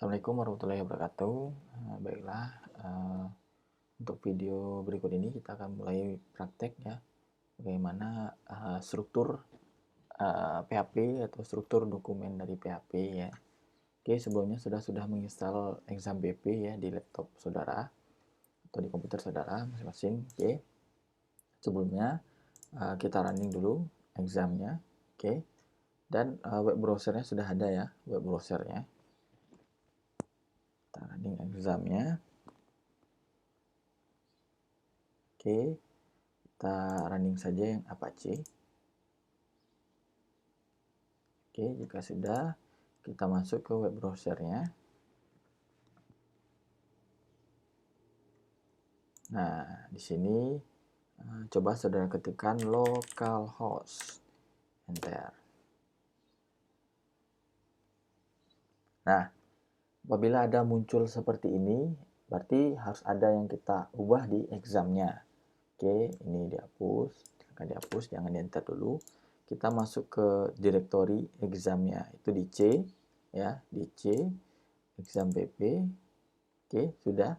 Assalamualaikum warahmatullahi wabarakatuh. Baiklah, untuk video berikut ini kita akan mulai praktek ya, bagaimana struktur PHP atau struktur dokumen dari PHP ya. Oke, sebelumnya sudah menginstal Exam BP ya di laptop saudara atau di komputer saudara masing-masing. Oke, sebelumnya kita running dulu examnya. Oke, dan web browsernya sudah ada ya, web browsernya. Kita running examnya. Oke, kita running saja yang Apache. Oke, jika sudah, kita masuk ke web browsernya. Nah, di sini coba saudara ketikkan localhost, enter. Nah, apabila ada muncul seperti ini, berarti harus ada yang kita ubah di examnya. Oke, ini dihapus, akan dihapus, jangan di enter dulu. Kita masuk ke direktori examnya, itu di C, ya, di C, exam pp. Oke, sudah.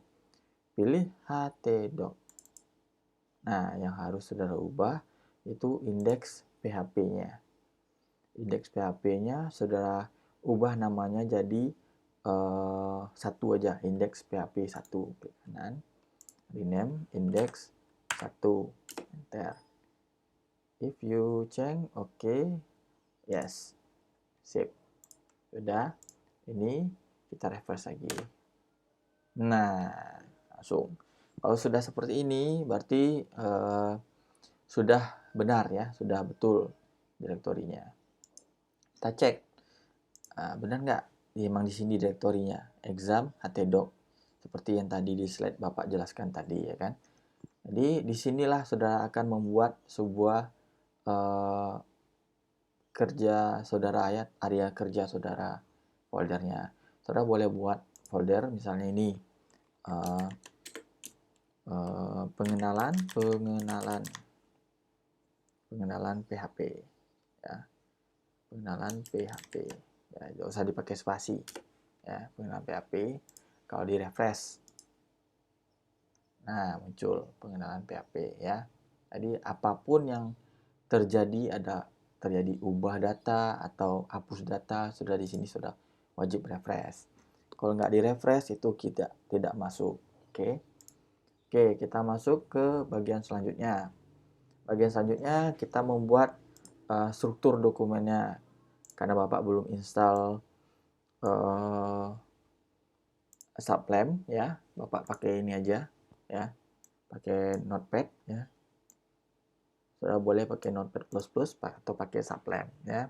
Pilih htdoc. Nah, yang harus saudara ubah itu indeks PHP-nya. Indeks PHP-nya saudara ubah namanya jadi satu aja, indeks PHP 1. Klik kanan, rename indeks 1, enter. If you change, oke, yes, save. Sudah, ini kita refresh lagi. Nah, langsung. Kalau sudah seperti ini, berarti sudah benar ya, sudah betul direktorinya. Kita cek, benar nggak? Memang di sini direktorinya, exam htdoc, seperti yang tadi di slide Bapak jelaskan tadi ya kan. Jadi disinilah saudara akan membuat sebuah kerja saudara, area kerja saudara, foldernya. Saudara boleh buat folder misalnya ini. Pengenalan PHP ya, pengenalan PHP ya, tidak usah dipakai spasi ya, pengenalan PHP. Kalau di refresh, nah muncul pengenalan PHP ya. Jadi apapun yang terjadi, ada terjadi ubah data atau hapus data, sudah di sini sudah wajib refresh. Kalau nggak di refresh itu tidak masuk. Oke. Oke, kita masuk ke bagian selanjutnya. Bagian selanjutnya kita membuat struktur dokumennya. Karena Bapak belum install Sublime ya, Bapak pakai ini aja ya. Pakai Notepad ya. Saudara boleh pakai Notepad++ atau pakai Sublime ya.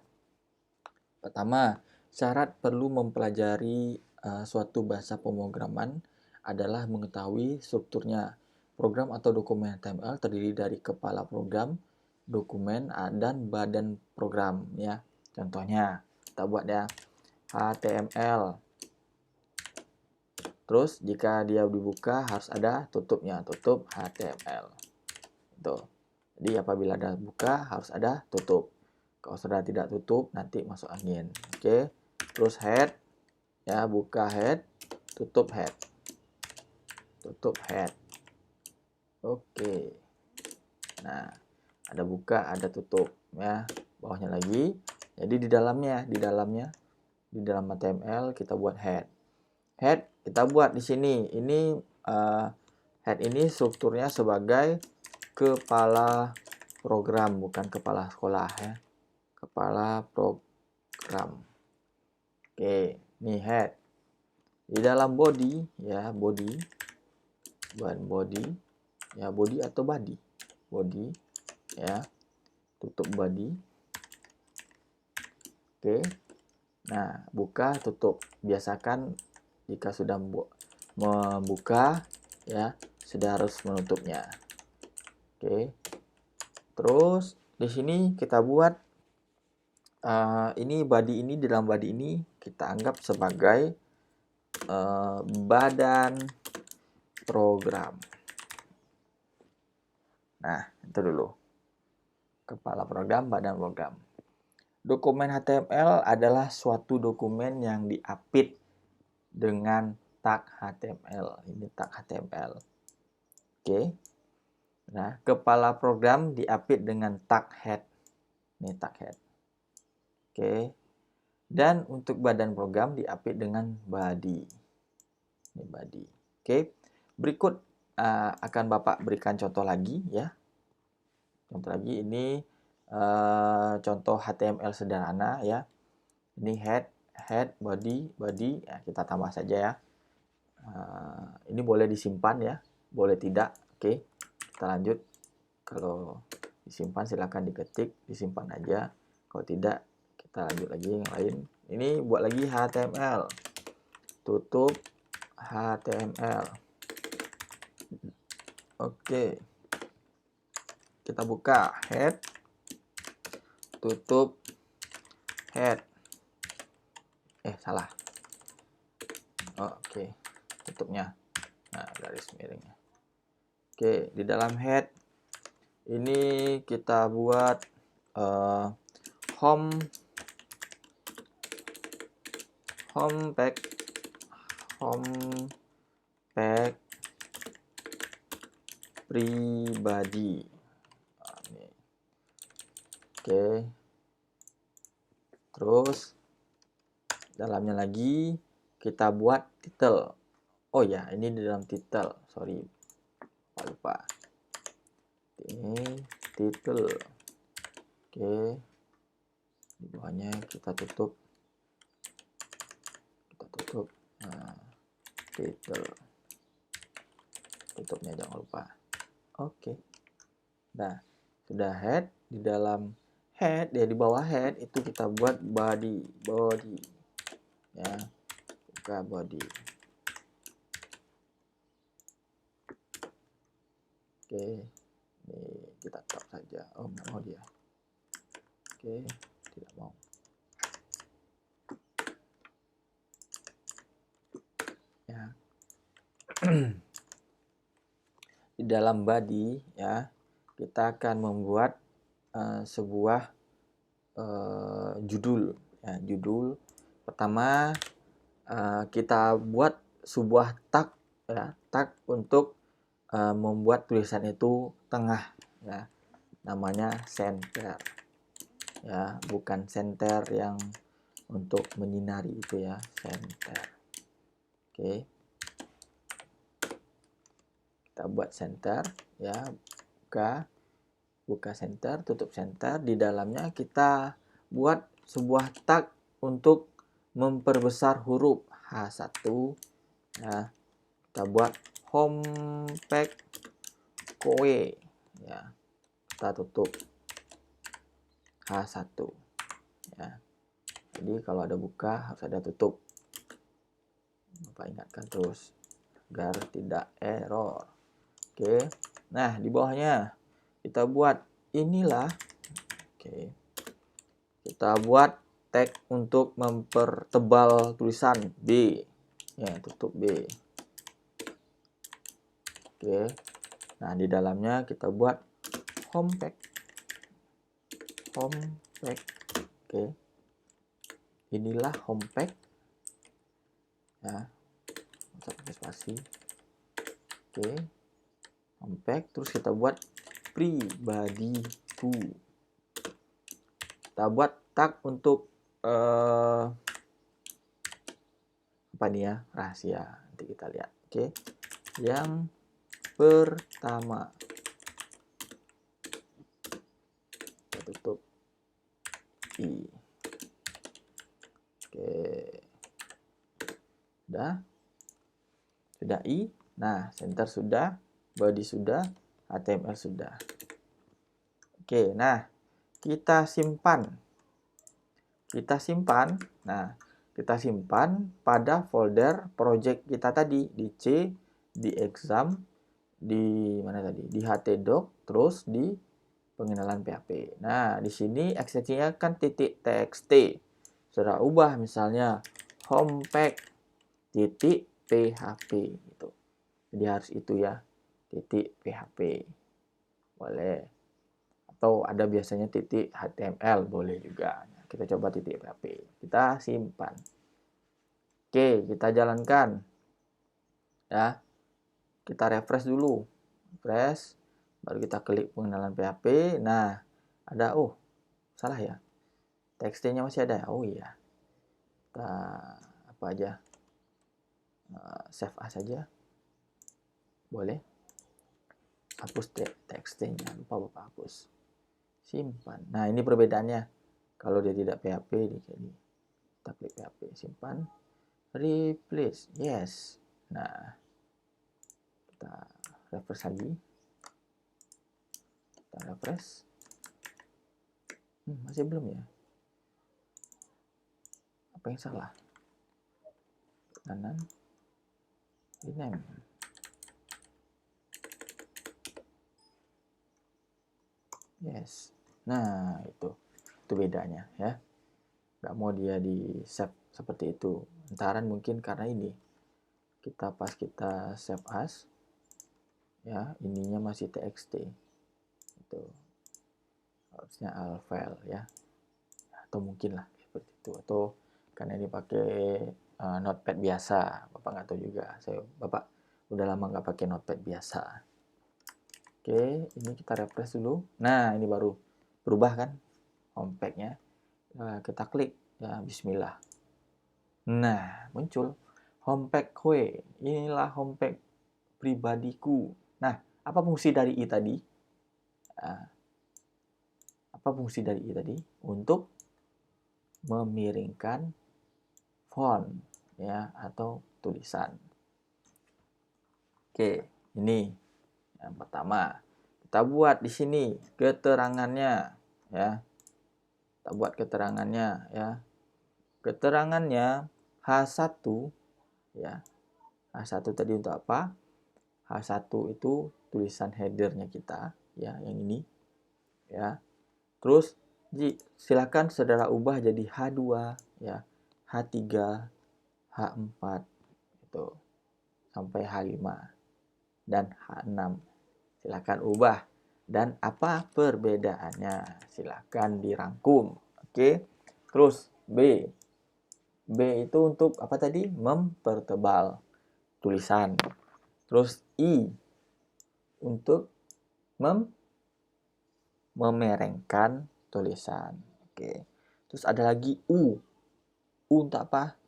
Pertama, syarat perlu mempelajari suatu bahasa pemrograman adalah mengetahui strukturnya. Program atau dokumen HTML terdiri dari kepala program, dokumen, dan badan program ya. Contohnya, kita buat ya HTML. Terus jika dia dibuka harus ada tutupnya, tutup HTML. Tuh. Jadi apabila ada buka harus ada tutup. Kalau sudah tidak tutup nanti masuk angin. Oke. Terus head ya, buka head, tutup head. Tutup head. Oke. Nah, ada buka, ada tutup ya. Bawahnya lagi. Jadi di dalam HTML kita buat head. Head kita buat di sini. Ini head ini strukturnya sebagai kepala program, bukan kepala sekolah ya. Kepala program. Oke, ini head. Di dalam body ya, bahan body ya, body atau body ya, tutup body. Oke, nah buka tutup, biasakan jika sudah membuka ya sudah harus menutupnya. Oke, terus di sini kita buat ini body ini, di dalam body ini kita anggap sebagai badan program. Nah, itu dulu. Kepala program, badan program. Dokumen HTML adalah suatu dokumen yang diapit dengan tag HTML. Ini tag HTML. Oke. Nah, kepala program diapit dengan tag head. Ini tag head. Oke. Dan untuk badan program diapit dengan body. Ini body. Oke. Berikut akan Bapak berikan contoh lagi ya. Contoh lagi ini contoh HTML sederhana ya. Ini head, body ya, kita tambah saja ya. Ini boleh disimpan ya, boleh tidak. Oke, kita lanjut. Kalau disimpan silahkan diketik, disimpan aja. Kalau tidak, kita lanjut lagi yang lain. Ini buat lagi HTML. Tutup HTML. Oke. Kita buka head. Tutup head. Salah. Oke. Tutupnya. Nah, garis miringnya. Oke, di dalam head ini kita buat home pack pribadi. Oke. Terus dalamnya lagi kita buat title. Oh ya, ini di dalam title. Sorry, lupa. Ini title. Oke. Di bawahnya kita tutup. Nah, title. Tutupnya jangan lupa. Oke. Nah, sudah head. Di dalam head, di bawah head itu kita buat body. Ya, buka body. Oke, ini kita tap saja. Oh, nggak mau dia. Oke, tidak mau. Ya. Di dalam body ya, kita akan membuat sebuah judul. Ya, judul pertama kita buat sebuah tag ya, tag untuk membuat tulisan itu tengah ya, namanya center ya, bukan center yang untuk menyinari itu ya, center. Oke, kita buat center ya, buka center, tutup center. Di dalamnya kita buat sebuah tag untuk memperbesar huruf H1 ya. Kita buat home pack koe ya, kita tutup H1 ya. Jadi kalau ada buka harus ada tutup. Bapak ingatkan terus agar tidak error. Oke. Nah, di bawahnya kita buat inilah. Oke. Kita buat tag untuk mempertebal tulisan B. Ya, tutup B. Oke. Nah, di dalamnya kita buat home pack. Oke. Inilah home pack. Ya. Pakai spasi. Oke. Home pack, terus kita buat pribadi to. Kita buat tag untuk apa nih ya, rahasia. Nanti kita lihat. Oke. Yang pertama kita tutup I. Oke, sudah I. Nah, center sudah, body sudah, HTML sudah. Oke, nah kita simpan. Nah, kita simpan pada folder project kita tadi di C, di exam, di mana tadi? Di htdoc, terus di pengenalan PHP. Nah, di sini ekstensinya kan .txt. Saudara ubah misalnya homepack.php gitu. Jadi harus itu ya, .php. Boleh. Atau ada biasanya .html boleh juga. Kita coba .php. Kita simpan. Oke, kita jalankan. Ya. Kita refresh dulu. Refresh. Baru kita klik pengenalan PHP. Nah, ada salah ya. TXT-nya masih ada. Oh iya. Kita apa aja? Save as saja. Boleh. Hapus TXT-nya. Lupa Bapak hapus. Simpan. Nah, ini perbedaannya. Kalau dia tidak PHP, jadi kita klik PHP, simpan, replace, yes. Nah, kita refresh lagi. Kita refresh. Masih belum ya? Apa yang salah? Kanan, rename. Yes. Nah, itu bedanya ya. Nggak mau dia di save seperti itu. Entaran mungkin karena ini. Pas kita save as, ya ininya masih txt. Itu harusnya al file ya. Atau mungkin lah seperti itu. Atau karena ini pakai notepad biasa. Bapak nggak tahu juga. Bapak udah lama nggak pakai notepad biasa. Oke, ini kita refresh dulu. Nah, ini baru berubah kan homepage-nya. Nah, kita klik ya, bismillah. Nah, muncul homepage kue. Inilah homepage pribadiku. Nah, apa fungsi dari i tadi? Apa fungsi dari i tadi? Untuk memiringkan font ya atau tulisan. Oke, ini yang pertama. Kita buat di sini keterangannya ya. Kita buat keterangannya ya. Keterangannya H1 ya. H1 tadi untuk apa? H1 itu tulisan headernya kita ya, yang ini ya. Terus silakan saudara ubah jadi H2 ya, H3, H4 itu sampai H5 dan H6. Silakan ubah. Dan apa perbedaannya? Silakan dirangkum. Oke. Terus B. B itu untuk apa tadi? Mempertebal tulisan. Terus I untuk memerengkan tulisan. Oke. Terus ada lagi U. U untuk apa?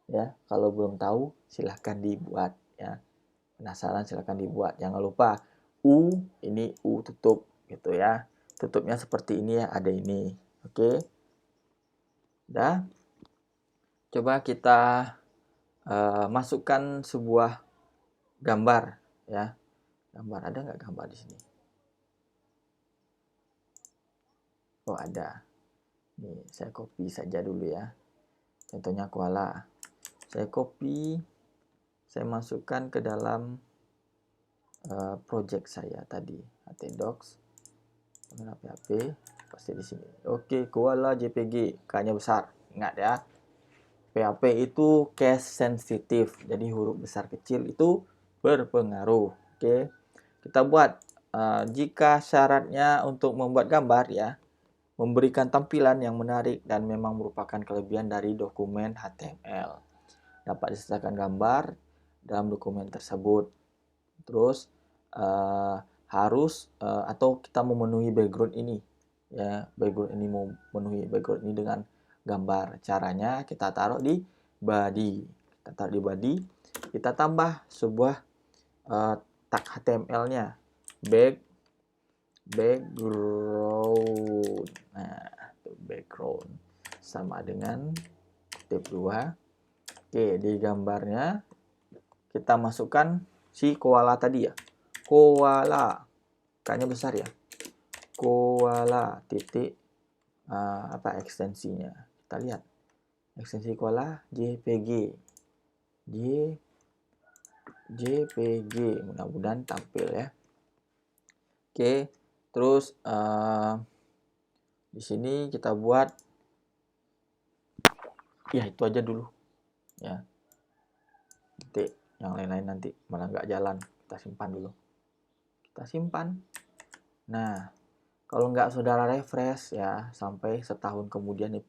Ya, kalau belum tahu silahkan dibuat ya. Penasaran silahkan dibuat. Jangan lupa U, ini U tutup gitu ya. Tutupnya seperti ini ya, ada ini. Oke. Udah. Coba kita masukkan sebuah gambar ya. Gambar, ada nggak gambar di sini? Oh, ada. Nih, saya copy saja dulu ya. Contohnya koala. Saya copy, saya masukkan ke dalam project saya tadi, htdocs, PHP, pasti di sini. Oke, koala JPG, K-nya besar. Ingat ya, PHP itu case sensitif, jadi huruf besar kecil itu berpengaruh. Oke, kita buat jika syaratnya untuk membuat gambar ya, memberikan tampilan yang menarik dan memang merupakan kelebihan dari dokumen HTML. Dapat disertakan gambar dalam dokumen tersebut. Terus harus atau kita memenuhi background ini ya, background ini memenuhi background ini dengan gambar. Caranya kita taruh di body. Kita taruh di body, kita tambah sebuah tag HTML-nya background. Nah, background sama dengan kutip 2. Oke, di gambarnya kita masukkan si koala tadi ya. Koala. K-nya besar ya. Koala titik apa ekstensinya? Kita lihat. Ekstensi koala JPG. JPG. Mudah-mudahan tampil ya. Oke, terus di sini kita buat ya itu aja dulu ya. Nanti yang lain-lain nanti malah nggak jalan. Kita simpan dulu. Kita simpan. Nah, kalau nggak saudara refresh ya sampai setahun kemudian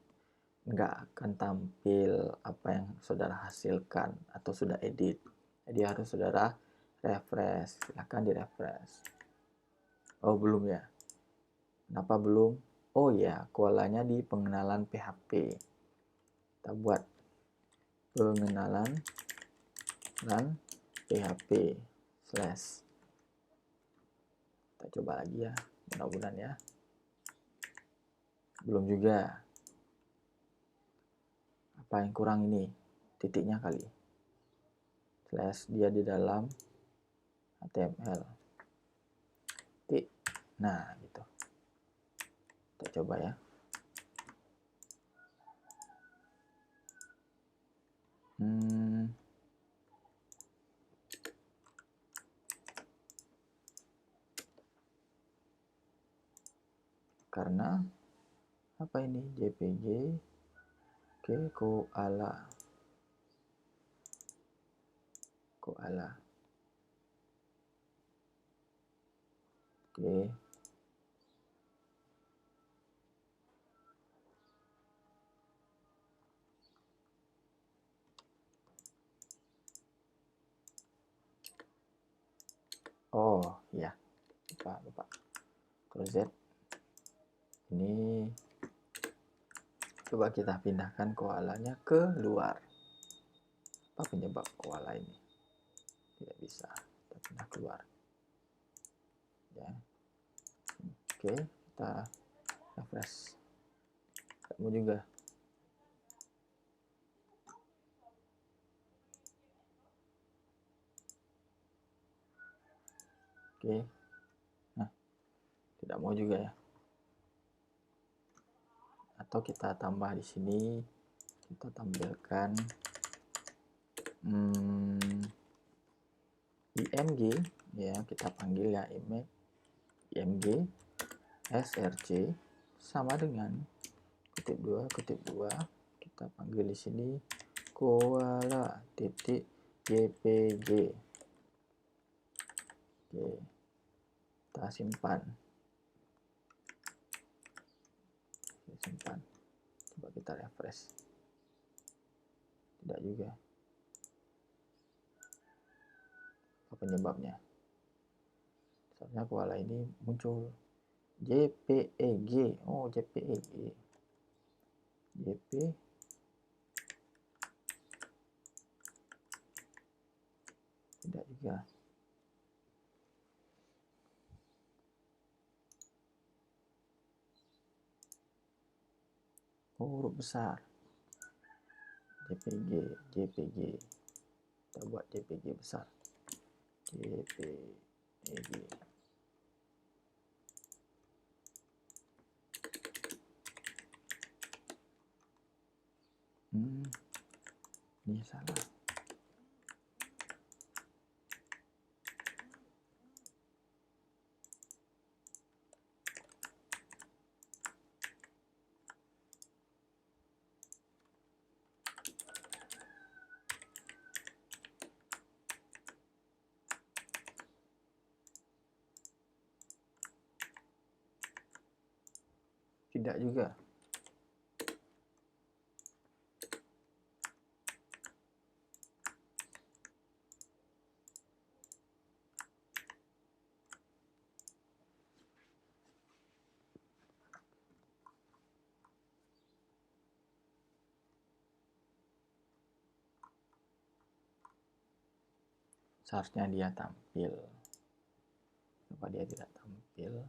nggak akan tampil apa yang saudara hasilkan atau sudah edit. Jadi harus saudara refresh. Silahkan di refresh. Oh belum ya? Kenapa belum? Oh ya, koalanya di pengenalan PHP. Kita buat pengenalan dan PHP slash. Kita coba lagi ya, mudah-mudahan ya. Belum juga. Apa yang kurang ini? Titiknya kali. Slash dia di dalam HTML. Titik. Nah, gitu. Kita coba ya. Karena apa ini? JPG. Oke, koala. Oke. Oh ya, lupa. Ctrl Z. Ini coba kita pindahkan koalanya ke luar. Apa penyebab koala ini tidak bisa? Kita pindah keluar. Ya. Oke, kita refresh. Kamu juga. Oke. Nah, tidak mau juga ya. Atau kita tambah di sini, kita tampilkan img ya, kita panggil ya img src sama dengan kutip 2 kita panggil di sini koala titik jpg. Oke, kita simpan. Coba kita refresh. Tidak juga. Apa penyebabnya? Soalnya koala ini muncul JPEG. Oh, JPEG. JP tidak juga. Oh, huruf besar. JPG. Kita buat JPG besar. JPEG. Ini salah. Tidak juga. Seharusnya dia tampil. Kenapa dia tidak tampil?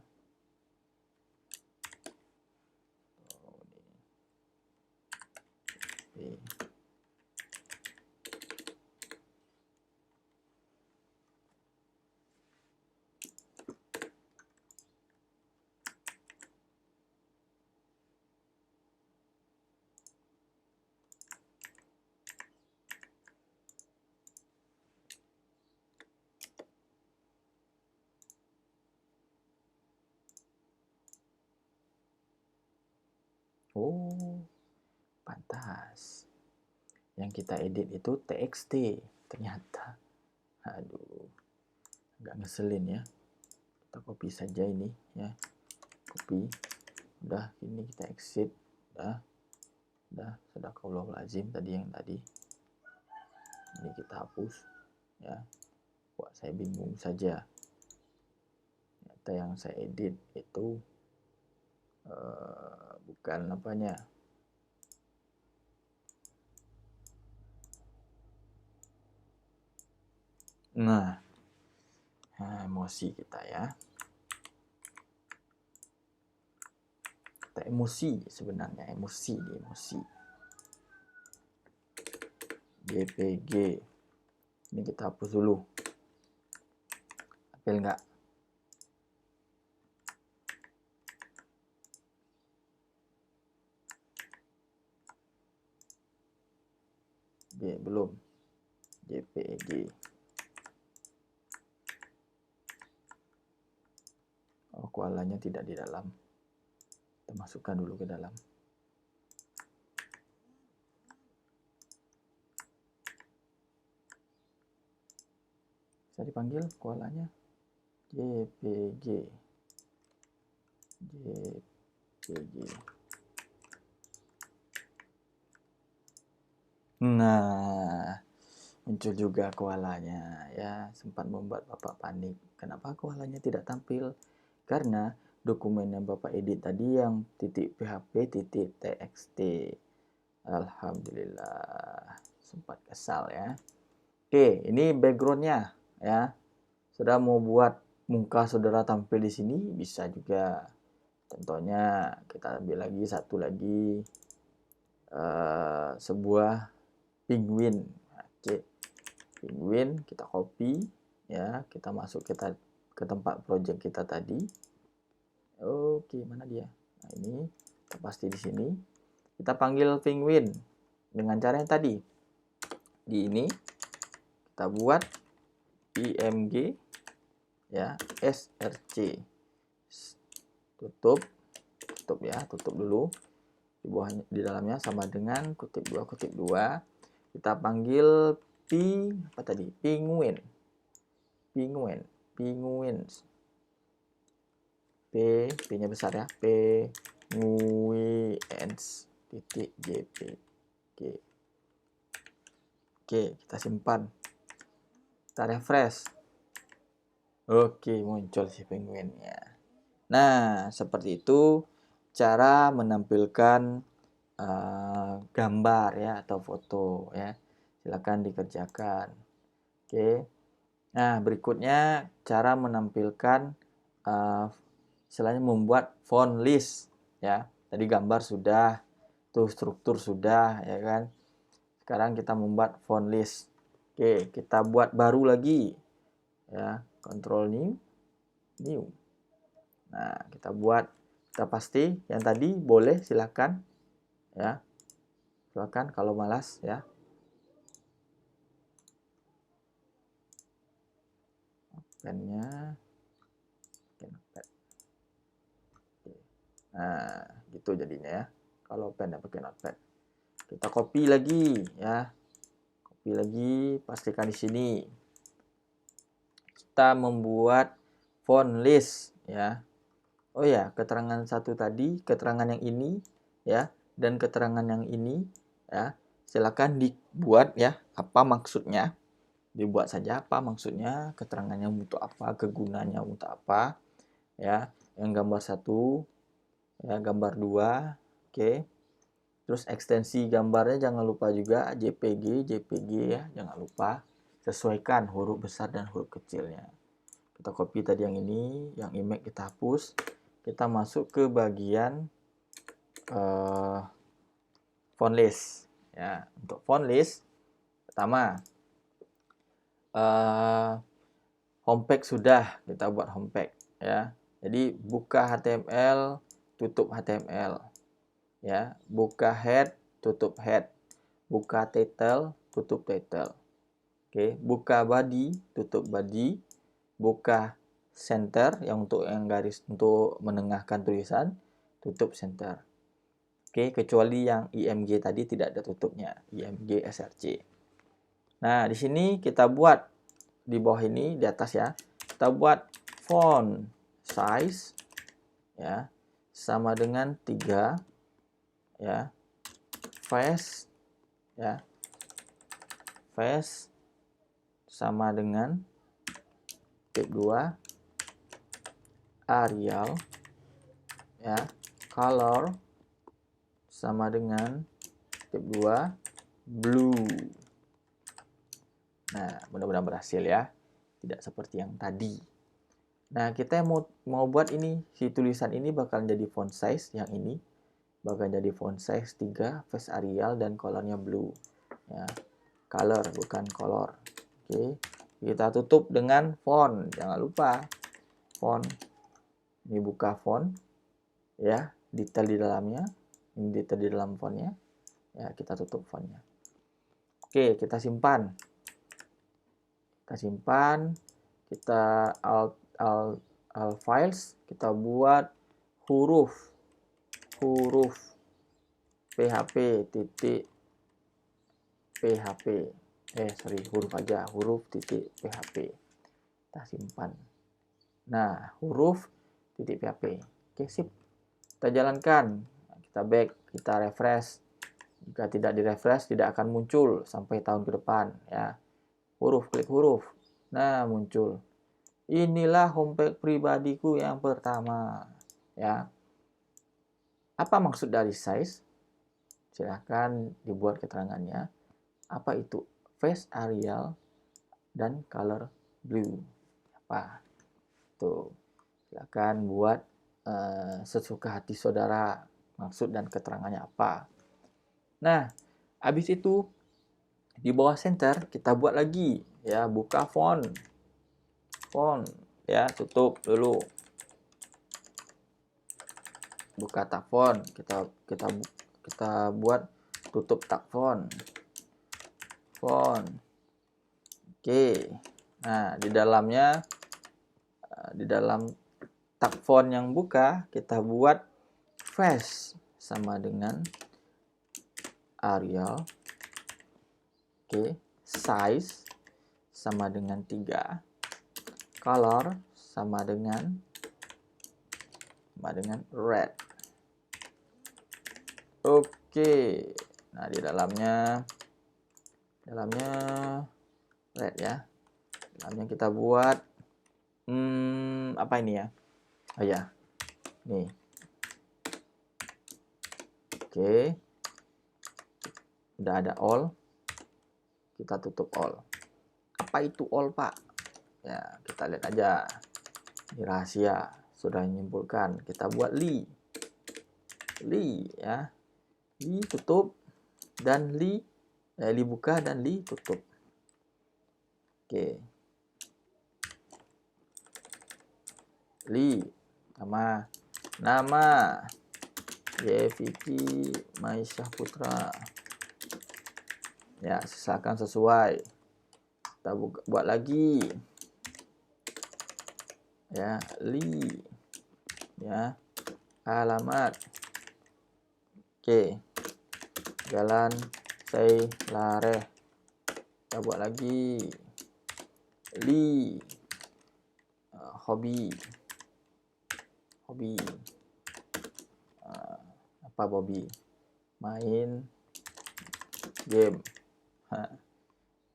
Oh, pantas. Yang kita edit itu txt ternyata. Aduh, agak ngeselin ya. Kita copy saja ini ya. Copy. Udah, ini kita exit. Udah. Sadaqallahul tadi yang tadi. Ini kita hapus ya. Wah, saya bingung saja. Ternyata yang saya edit itu bukan apanya. Nah, emosi kita ya. Kita emosi sebenarnya, emosi. JPG. Ini kita hapus dulu. Apel enggak? Belum. JPG. Oh, koalanya tidak di dalam. Kita masukkan dulu ke dalam. Bisa dipanggil koalanya JPG. Nah, muncul juga koalanya ya, sempat membuat Bapak panik. Kenapa koalanya tidak tampil? Karena dokumen yang Bapak edit tadi yang .php.txt. Alhamdulillah, sempat kesal ya. Oke, ini backgroundnya ya. Saudara mau buat muka saudara tampil di sini bisa juga. Contohnya kita ambil lagi satu lagi sebuah penguin. Oke, penguin kita copy ya, kita masuk ke tempat project kita tadi. Oke, mana dia? Nah, ini kita pasti di sini. Kita panggil penguin dengan cara yang tadi. Di ini kita buat img ya, src. Tutup ya, tutup dulu. Di dalamnya sama dengan kutip 2 kita panggil penguins. P-nya besar ya, penguins.jpg. Oke, kita simpan, kita refresh. Oke, muncul si penguinnya. Nah, seperti itu cara menampilkan gambar ya atau foto ya. Silakan dikerjakan. Oke. Nah, berikutnya cara menampilkan istilahnya membuat font list ya. Tadi gambar sudah, tuh struktur sudah ya kan. Sekarang kita membuat font list. Oke, kita buat baru lagi ya. Control new. Nah, kita pasti yang tadi boleh, silakan ya. Silakan kalau malas ya. Pennya notepad. Nah, gitu jadinya ya. Kalau pen pakai notepad. Kita copy lagi ya. Copy lagi, pastikan di sini. Kita membuat font list ya. Oh ya, keterangan satu tadi, keterangan yang ini ya, dan keterangan yang ini ya. Silakan dibuat ya, apa maksudnya. Dibuat saja apa maksudnya, keterangannya untuk apa, kegunaannya untuk apa ya. Yang gambar 1 ya, gambar 2, oke. Terus ekstensi gambarnya jangan lupa juga JPG ya, jangan lupa sesuaikan huruf besar dan huruf kecilnya. Kita copy tadi yang ini, yang image kita hapus. Kita masuk ke bagian font list ya. Untuk font list pertama homepage sudah kita buat homepage ya. Jadi buka HTML, tutup HTML ya. Buka head, tutup head. Buka title, tutup title. Oke, buka body, tutup body. Buka center yang garis untuk menengahkan tulisan, tutup center. Oke, kecuali yang img tadi tidak ada tutupnya, img src. Nah, di sini kita buat di bawah ini, di atas ya, kita buat font size ya sama dengan 3 ya. face ya, face sama dengan tip 2 Arial ya, color sama dengan tip 2 blue. Nah, mudah-mudahan berhasil ya, tidak seperti yang tadi. Nah, kita mau buat ini, si tulisan ini bakal jadi font size yang ini, bakal jadi font size 3, face Arial dan colornya blue. Ya, color bukan color. Oke, kita tutup dengan font. Jangan lupa font. Ini buka font, ya, detail di dalamnya. Ini detail di dalam fontnya. Ya, kita tutup fontnya. Oke, kita simpan. Kita alt files, kita buat huruf PHP titik PHP. Huruf aja, huruf titik PHP. Kita simpan. Nah, huruf titik PHP. Oke, sip. Kita jalankan. Kita back, kita refresh. Jika tidak di-refresh, tidak akan muncul sampai tahun ke depan ya. Klik huruf. Nah, muncul. Inilah homepage pribadiku yang pertama ya. Apa maksud dari size? Silahkan dibuat keterangannya. Apa itu face Arial dan color blue? Apa? Tuh. Silahkan buat sesuka hati saudara. Maksud dan keterangannya apa? Nah, habis itu di bawah center kita buat lagi ya, buka font ya, tutup dulu, buka tag font, kita buat tutup tag font. Oke, nah di dalam tag font yang buka kita buat face sama dengan Arial. Oke, size sama dengan 3, color sama dengan red. Oke, nah di dalamnya red ya. Dalamnya kita buat apa ini ya? Oh ya, nih. Oke, udah ada all. Kita tutup all. Apa itu all, Pak? Ya, kita lihat aja. Ini rahasia, sudah menyimpulkan. Kita buat li ya. Li tutup dan li buka dan li tutup. Oke. Li nama Vicky Maisyah Putra. Ya, silakan sesuai. Kita buat lagi. Ya, li ya, alamat. Oke. Jalan Seilareh. Kita buat lagi. Li hobi. Apa hobi? Main game.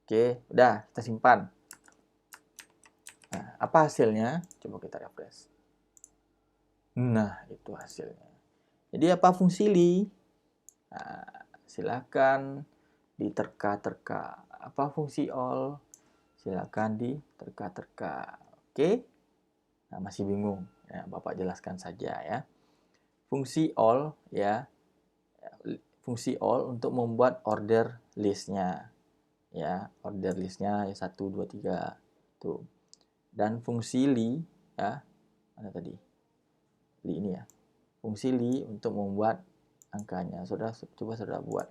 Oke, udah kita simpan. Nah, apa hasilnya? Coba kita refresh. Nah, itu hasilnya. Jadi apa fungsi li? Nah, silakan diterka-terka. Apa fungsi all? Silakan diterka-terka. Oke? Nah, masih bingung? Ya, Bapak jelaskan saja ya. Fungsi all ya. Fungsi all untuk membuat order listnya. Ya, order listnya 1 2 3 tuh. Dan fungsi li ya. Mana tadi? Li ini ya. Fungsi li untuk membuat angkanya. Coba saudara buat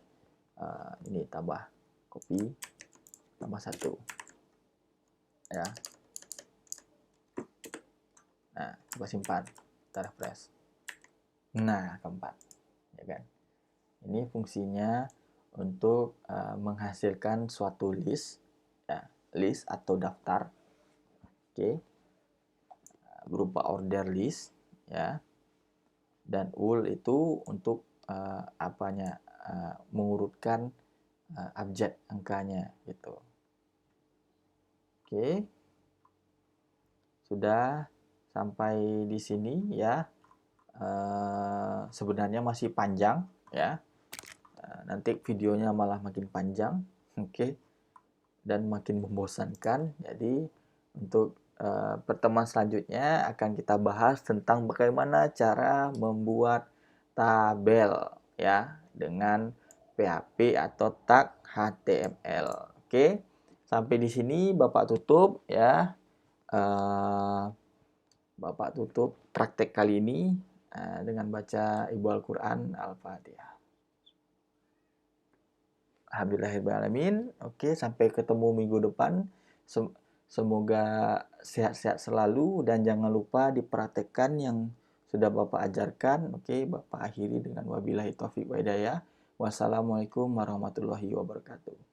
ini, tambah copy, tambah 1 ya. Nah, coba simpan, kita refresh. Nah, keempat ya kan. Ini fungsinya untuk menghasilkan suatu list ya, list atau daftar. Oke. Berupa order list ya. Dan ul itu untuk mengurutkan abjad angkanya gitu. Oke. Sudah sampai di sini ya. Sebenarnya masih panjang ya. Nanti videonya malah makin panjang, oke, dan makin membosankan. Jadi untuk pertemuan selanjutnya akan kita bahas tentang bagaimana cara membuat tabel ya dengan PHP atau tag HTML. Oke, sampai di sini Bapak tutup ya. Bapak tutup praktek kali ini dengan baca Ibu Al-Quran Al-Fatihah. Alhamdulillahirrahmanirrahim. Oke, sampai ketemu minggu depan. Semoga sehat-sehat selalu dan jangan lupa dipraktekkan yang sudah Bapak ajarkan. Oke, Bapak akhiri dengan wabillahi taufiq wa hidayah. Wassalamualaikum warahmatullahi wabarakatuh.